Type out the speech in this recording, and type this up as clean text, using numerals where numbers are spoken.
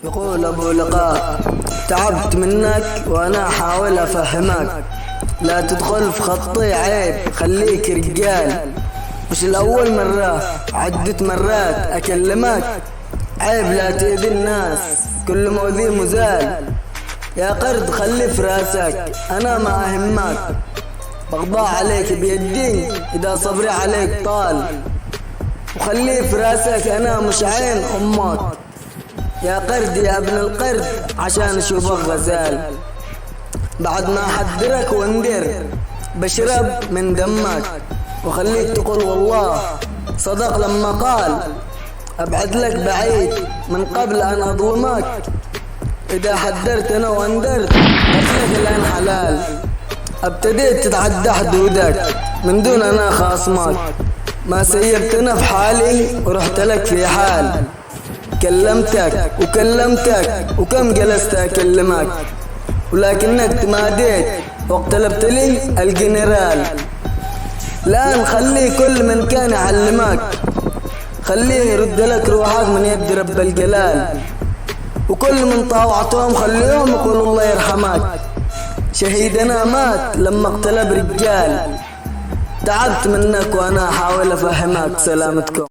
يقول أبو لقاء: تعبت منك وأنا أحاول أفهمك، لا تدخل في خطي عيب، خليك رجال. مش الأول مرة، عدة مرات أكلمك، عيب لا تأذي الناس، كل مؤذي مزال. يا قرد خلي في راسك، أنا ما أهمك، بغضى عليك بيدي إذا صبري عليك طال. وخلي في راسك أنا مش عين أمك، يا قرد يا ابن القرد عشان أشوفك غزال. بعد ما أحذرك وانذر بشرب من دمك، وخليك تقول والله صدق لما قال أبعد لك بعيد من قبل أن أظلمك. إذا حذرت أنا وانذرت قتلك الآن حلال، ابتديت تتعدى حدودك من دون أنا خاصمك. ما سيبتنا في حالي ورحت لك في حال، كلمتك وكلمتك وكم جلست أكلمك، ولكنك تماديت واقتلبت لي الجنرال. الآن خلي كل من كان يعلمك، خليه يرد لك روحك من يد رب الجلال. وكل من طاوعتهم خليهم يقول الله يرحمك، شهيدنا مات لما اقتلب رجال. تعبت منك وأنا أحاول أفهمك. سلامتكم.